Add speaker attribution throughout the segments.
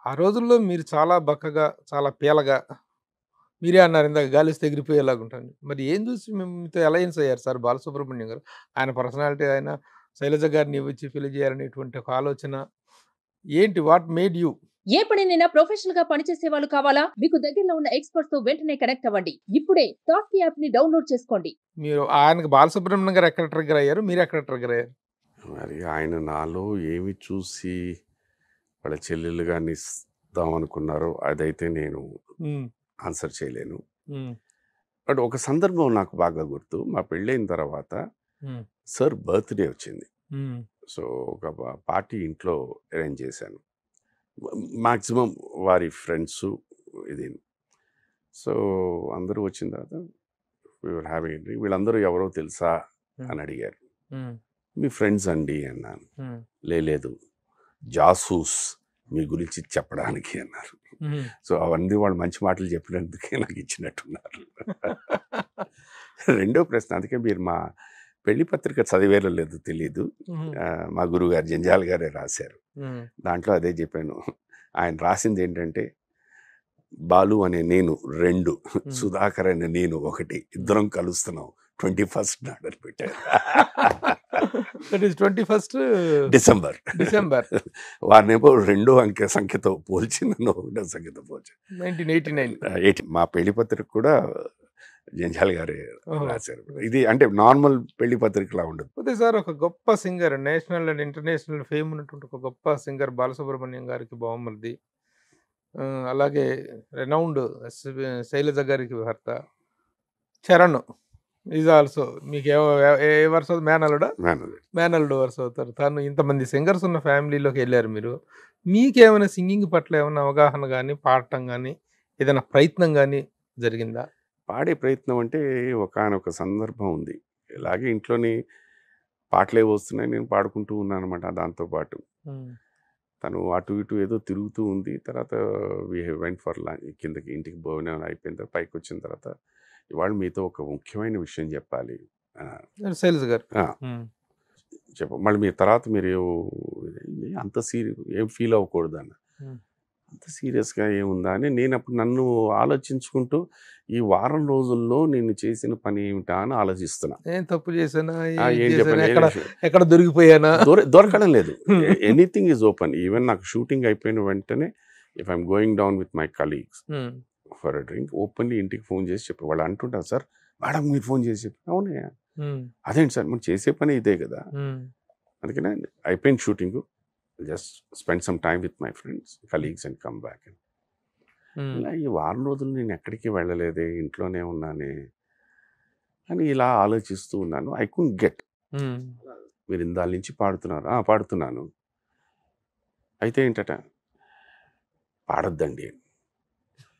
Speaker 1: ఆ రోజుల్లో మీరు చాలా బక్కగా, చాలా పీలగా మీరే అన్నారు ఇందాక గాలేస్తే ఎగిరిపోయేలాగుంటాను. మరి ఏం చూసి మీతో అలయన్స్ అయ్యారు సార్ బాలసుబ్రహ్మణ్యం గారు? ఆయన పర్సనాలిటీ ఆయన శైలజ గారిని ఇచ్చి పెళ్లి చేయాలనేటువంటి ఒక ఆలోచన ఏంటి? What made you?
Speaker 2: ఏ పనినైనా ప్రొఫెషనల్ గా పనిచేసే వాళ్ళు కావాలా? మీకు దగ్గరలో ఉన్న ఎక్స్పర్ట్స్ తో వెంటనే కనెక్ట్ అవ్వండి. ఇప్పుడే టాప్ యాప్ ని డౌన్లోడ్ చేసుకోండి.
Speaker 1: మీరు ఆయనకి బాలసుబ్రహ్మణ్యం గారు ఎక్కడ ట్రిగ్గర్ అయ్యారు? మీరు ఎక్కడ ట్రిగ్గర్ అయ్యారు?
Speaker 3: మరి ఆయన నాలో ఏమి చూసి వాళ్ళ చెల్లెలు గారిని ఇస్తాం అనుకున్నారో అదైతే నేను
Speaker 1: హ్మ్.
Speaker 3: ఆన్సర్ చేయలేను.
Speaker 1: హ్మ్.
Speaker 3: బట్ ఒక సందర్భం నాకు బాగా గుర్తు. మా పెళ్ళైన తర్వాత
Speaker 1: హ్మ్.
Speaker 3: సార్ బర్త్‌డే వచ్చింది.
Speaker 1: హ్మ్.
Speaker 3: సో, ఒక పార్టీ ఇంట్లో అరేంజ్ చేశాను. మాక్సిమం వారి ఫ్రెండ్సు ఇది. సో, అందరూ వచ్చిన తర్వాత వి వర్ హ్యావింగ్ ఎ డ్రింక్. వీళ్ళందరూ ఎవరో తెలుసా అని అడిగారు.
Speaker 1: హ్మ్.
Speaker 3: మీ ఫ్రెండ్స్ అండి అన్నాను.
Speaker 1: హ్మ్.
Speaker 3: లేదు జాసూస్ మీ గురించి చెప్పడానికి అన్నారు.
Speaker 1: హ్మ్.
Speaker 3: సో అవన్నీ వాళ్ళు మంచి మాటలు చెప్పినందుకే నాకు ఇచ్చినట్టున్నారు. రెండో ప్రశ్న, అందుకే మీరు మా పెళ్లి పత్రిక చదివేలో లేదు తెలీదు.
Speaker 1: హ్మ్.
Speaker 3: మా గురువుగారు జంజాల్ గారే రాశారు.
Speaker 1: హ్మ్.
Speaker 3: దాంట్లో అదే చెప్పాను. ఆయన రాసింది ఏంటంటే, బాలు అనే నేను 2, సుధాకర్ అనే నేను 1, ఇద్దరం కలుస్తున్నాం 21st నాడు పెట్టారు.
Speaker 1: That is 21st
Speaker 3: December. వారినేమో 2వ అంకె సంఖ్యతో పోల్చి నన్ను 1వ సంఖ్యతో పోల్చి
Speaker 1: 1989.
Speaker 3: మా పెళ్లి పత్రిక కూడా జంజాల్ గారే రాశారు. ఇది అంటే నార్మల్ పెళ్లి పత్రికలా ఉండదు.
Speaker 1: పోతే సార్ ఒక గొప్ప singer, national and international fame ఉన్నటువంటి ఒక గొప్ప సింగర్ బాలసుబ్రహ్మణ్యం గారికి బావమరిది. అలాగే రెనౌండ్ శైలజ గారికి భర్త చరణ్ ఈజ్ ఆల్సో మీకు ఏ వరుస మేనల్లుడా? మేనల్లుడు వరుస అవుతారు. తను ఇంతమంది సింగర్స్ ఉన్న ఫ్యామిలీలోకి వెళ్ళారు మీరు. మీకేమైనా సింగింగ్ పట్ల ఏమైనా అవగాహన కానీ, పాడటం కానీ, ఏదైనా ప్రయత్నం కానీ జరిగిందా?
Speaker 3: పాడే ప్రయత్నం అంటే ఒకానొక సందర్భం ఉంది. ఇలాగే ఇంట్లోని పాటలే వస్తున్నాయి, నేను పాడుకుంటూ ఉన్నాను అనమాట. దాంతోపాటు తను అటు ఇటు ఏదో తిరుగుతూ ఉంది. తర్వాత వి వెంట్ ఫర్ కిందకి ఇంటికి భోజనం అయిపోయిన తర్వాత పైకి వచ్చిన తర్వాత, ఇవాళ మీతో ఒక ముఖ్యమైన విషయం చెప్పాలి.
Speaker 1: శైలజ గారు
Speaker 3: మళ్ళీ మీరు తర్వాత మీరు అంత ఏం ఫీల్ అవ్వకూడదు అన్న. అంత సీరియస్గా ఏముందా అని నేను అప్పుడు నన్ను ఆలోచించుకుంటూ ఈ వారం రోజుల్లో నేను చేసిన పని ఏమిటా అని ఆలోచిస్తున్నా.
Speaker 1: ఏం తప్పు చేశానా, ఎక్కడ దొరికిపోయానా?
Speaker 3: దొరకడం లేదు. Anything is open. ఈవెన్ నాకు షూటింగ్ అయిపోయిన వెంటనే if I'm going down with my colleagues for a drink, openly ఇంటికి ఫోన్ చేసి చెప్పి వాళ్ళు అంటుంటారు, సార్ మేడం మీరు ఫోన్ చేసి చెప్పి. అవునే, అదేంటి సార్ మనం చేసే పని ఇదే కదా. అందుకనే అయిపోయింది shooting, just spend some time with my friends colleagues and come back. ఇలా ఈ వారం రోజులు నేను ఎక్కడికి వెళ్ళలేదే, ఇంట్లోనే ఉన్నానే అని ఇలా ఆలోచిస్తూ ఉన్నాను. ఐ కుడ్ గెట్, మీరు ఇందాల నుంచి పాడుతున్నారు. పాడుతున్నాను. అయితే ఏంటట, పాడొద్దండి.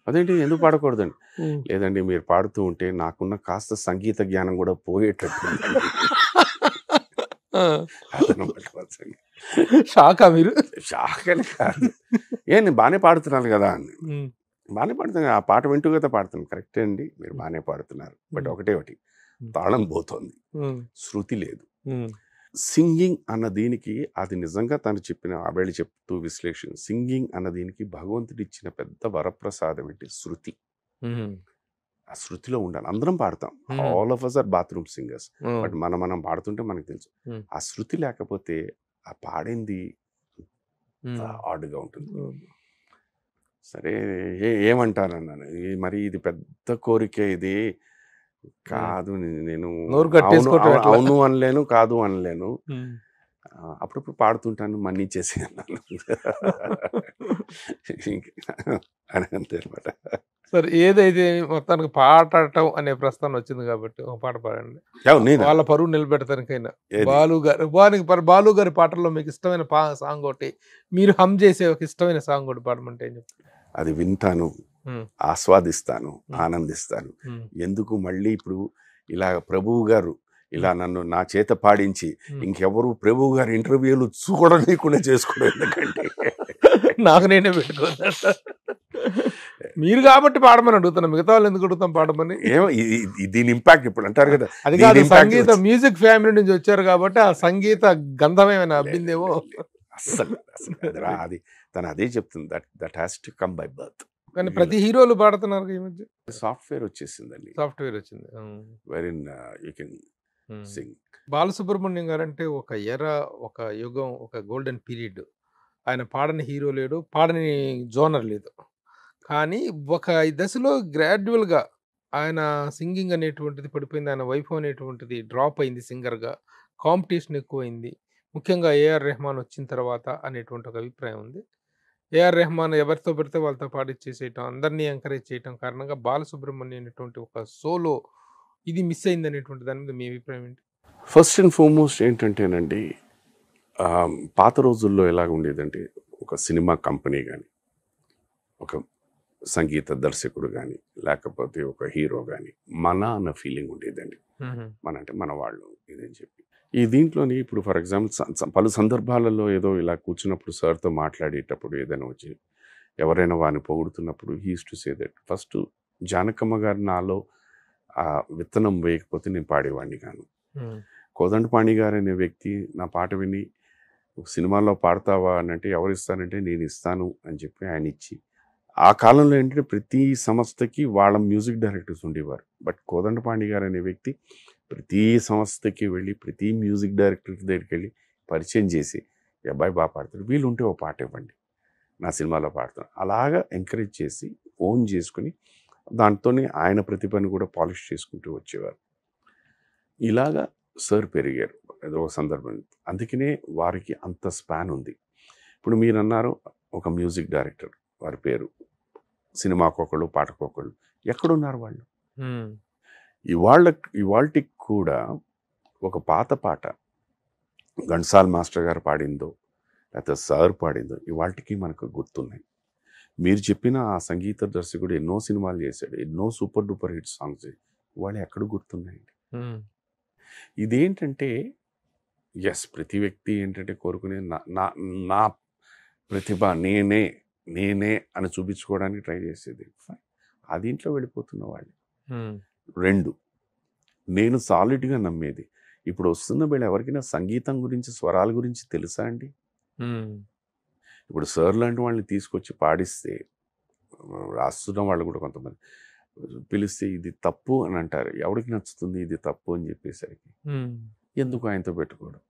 Speaker 3: అదేంటి ఎందుకు పాడకూడదండి? లేదండి మీరు పాడుతూ ఉంటే నాకున్న కాస్త సంగీత జ్ఞానం కూడా పోయేటట్టు.
Speaker 1: షాకా మీరు?
Speaker 3: షాక్ అని కాదు, నేను బాగానే పాడుతున్నాను కదా అని. బాగానే పాడుతున్నాను, ఆ పాట వింటూ కదా పాడుతున్నాను. కరెక్టే అండి, మీరు బాగానే పాడుతున్నారు. బట్ ఒకటి తాళం పోతోంది, శృతి లేదు. సింగింగ్ అన్న దీనికి, అది నిజంగా తను చెప్పిన ఆవేళ చెప్తూ విశ్లేషణ, సింగింగ్ అన్న దీనికి భగవంతుడు ఇచ్చిన పెద్ద వరప్రసాదం ఏంటి? శృతి. ఆ శృతిలో ఉండాలి. అందరం పాడతాం, all of us are bathroom singers. But మనం పాడుతుంటే మనకు తెలుసు, ఆ శృతి లేకపోతే ఆ పాడింది ఆడుగా ఉంటుంది. సరే ఏమంటారన్నాను, మరి ఇది పెద్ద కోరిక, ఇది కాదు, నేను అవును అనలేను, కాదు అనలేను, అప్పుడప్పుడు పాడుతుంటాను, మన్నిచ్చేసి అన్నాను అని అంతే అనమాట.
Speaker 1: సరే, ఏదైతే మొత్తానికి పాడటం అనే ప్రస్తావన వచ్చింది కాబట్టి ఒక పాట పాడండి, వాళ్ళ పరువు నిలబెడతానికైనా. బాలు గారి పాటల్లో మీకు ఇష్టమైన సాంగ్ ఒకటి, మీరు హమ్ చేసే ఒక ఇష్టమైన సాంగ్ ఒకటి పాడమంటే ఏం చెప్తారు?
Speaker 3: అది వింటాను, ఆస్వాదిస్తాను, ఆనందిస్తాను. ఎందుకు మళ్ళీ ఇప్పుడు ఇలా ప్రభువు గారు ఇలా నన్ను నా చేత పాడించి ఇంకెవరు ప్రభువు గారి ఇంటర్వ్యూలు చూడలేకుండా చేసుకోవడం ఎందుకంటే
Speaker 1: నాకు నేనే పెట్టుకున్నా. మీరు కాబట్టి పాడమని అడుగుతున్నా, మిగతా వాళ్ళు ఎందుకు అడుగుతాం పాడమని?
Speaker 3: ఏమో దీని ఇంపాక్ట్ ఇప్పుడు అంటారు కదా,
Speaker 1: అది కాదు, సంగీత మ్యూజిక్ ఫ్యామిలీ నుంచి వచ్చారు కాబట్టి ఆ సంగీత గంధమేమైనా అబ్బిందేమో.
Speaker 3: అస్సలు అది తను అదే చెప్తుంది, that has to come by birth.
Speaker 1: కానీ ప్రతి హీరోలు పాడుతున్నారు ఈ మధ్య.
Speaker 3: సాఫ్ట్వేర్ వచ్చేసిందండి,
Speaker 1: సాఫ్ట్వేర్ వచ్చింది.
Speaker 3: వెరిన్ యూ కెన్ సింగ్.
Speaker 1: బాలసుబ్రహ్మణ్యం గారు అంటే ఒక ఒక యుగం, ఒక గోల్డెన్ పీరియడ్. ఆయన పాడని హీరో లేడు, పాడని జోనర్ లేదు. కానీ ఒక ఈ దశలో గ్రాడ్యువల్గా ఆయన సింగింగ్ అనేటువంటిది పడిపోయింది, ఆయన వైఫ్ అనేటువంటిది డ్రాప్ అయింది సింగర్గా, కాంపిటీషన్ ఎక్కువైంది, ముఖ్యంగా ఏఆర్ రెహమాన్ వచ్చిన తర్వాత అనేటువంటి ఒక అభిప్రాయం ఉంది. ఏఆర్ రెహమాన్ ఎవరితో పెడితే వాళ్ళతో పాడిచ్చేసేయటం, అందరినీ ఎంకరేజ్ చేయటం కారణంగా బాలసుబ్రహ్మణ్యం అనేటువంటి ఒక సోలో ఇది మిస్ అయింది అనేటువంటి దాని మీద మీ అభిప్రాయం ఏంటి?
Speaker 3: ఫస్ట్ అండ్ ఫార్మోస్ట్ ఏంటంటేనండి, పాత రోజుల్లో ఎలాగ ఉండేదంటే ఒక సినిమా కంపెనీ కానీ, ఒక సంగీత దర్శకుడు కానీ, లేకపోతే ఒక హీరో కానీ మన అన్న ఫీలింగ్ ఉండేదండి. మన అంటే మన వాళ్ళు ఇదని చెప్పి. ఈ దీంట్లోని ఇప్పుడు ఫర్ ఎగ్జాంపుల్ పలు సందర్భాలలో ఏదో ఇలా కూర్చున్నప్పుడు సార్తో మాట్లాడేటప్పుడు ఏదైనా వచ్చి ఎవరైనా వాడిని పొగుడుతున్నప్పుడు he used to say that first Janakamma గారు నాలో ఆ విత్తనం వేయకపోతే నేను పాడేవాడిని కాను. కోదండపాణి గారు అనే వ్యక్తి నా పాట విని సినిమాలో పాడతావా అని అంటే ఎవరు ఇస్తానంటే నేను ఇస్తాను అని చెప్పి ఆయన ఇచ్చి, ఆ కాలంలో ఏంటంటే ప్రతి సంస్థకి వాళ్ళ మ్యూజిక్ డైరెక్టర్స్ ఉండేవారు. బట్ కోదండపాణి గారు అనే వ్యక్తి ప్రతి సంస్థకి వెళ్ళి ప్రతి మ్యూజిక్ డైరెక్టర్ దగ్గరికి వెళ్ళి పరిచయం చేసి, ఈ అబ్బాయి బాగా పాడతాడు, వీళ్ళు ఉంటే ఓ పాట ఇవ్వండి నా సినిమాలో పాడతాను, అలాగా ఎంకరేజ్ చేసి ఓన్ చేసుకుని దాంతోనే ఆయన ప్రతిభను కూడా పాలిష్ చేసుకుంటూ వచ్చేవారు. ఇలాగా సార్ పెరిగారు ఏదో ఒక సందర్భం. అందుకనే వారికి అంత స్పాన్ ఉంది. ఇప్పుడు మీరు అన్నారు ఒక మ్యూజిక్ డైరెక్టర్, వారి పేరు సినిమాకొకళ్ళు పాటకొకళ్ళు, ఎక్కడున్నారు వాళ్ళు? ఇవాళకి కూడా ఒక పాత పాట ఘంటసాల మాస్టర్ గారు పాడిందో లేకపోతే సార్ పాడిందో ఇవాళకి మనకు గుర్తున్నాయి. మీరు చెప్పిన ఆ సంగీత దర్శకుడు ఎన్నో సినిమాలు చేశాడు, ఎన్నో సూపర్ డూపర్ హిట్ సాంగ్స్, వాళ్ళు ఎక్కడ గుర్తున్నాయండి? ఇదేంటంటే ఎస్, ప్రతి వ్యక్తి ఏంటంటే కోరుకునే నా ప్రతిభ నేనే అని చూపించుకోవడానికి ట్రై చేసేది. ఆ దీంట్లో వెళ్ళిపోతున్న వాళ్ళు. రెండు, నేను సాలిడ్గా నమ్మేది ఇప్పుడు వస్తున్న వీళ్ళు ఎవరికైనా సంగీతం గురించి స్వరాల గురించి తెలుసా అండి? ఇప్పుడు సార్ లాంటి వాళ్ళని తీసుకొచ్చి పాడిస్తే రాస్తున్న వాళ్ళు కూడా కొంతమంది పిలిస్తే ఇది తప్పు అని అంటారు. ఎవరికి నచ్చుతుంది ఇది తప్పు అని చెప్పేసరికి? ఎందుకు ఆయనతో పెట్టుకోవడం?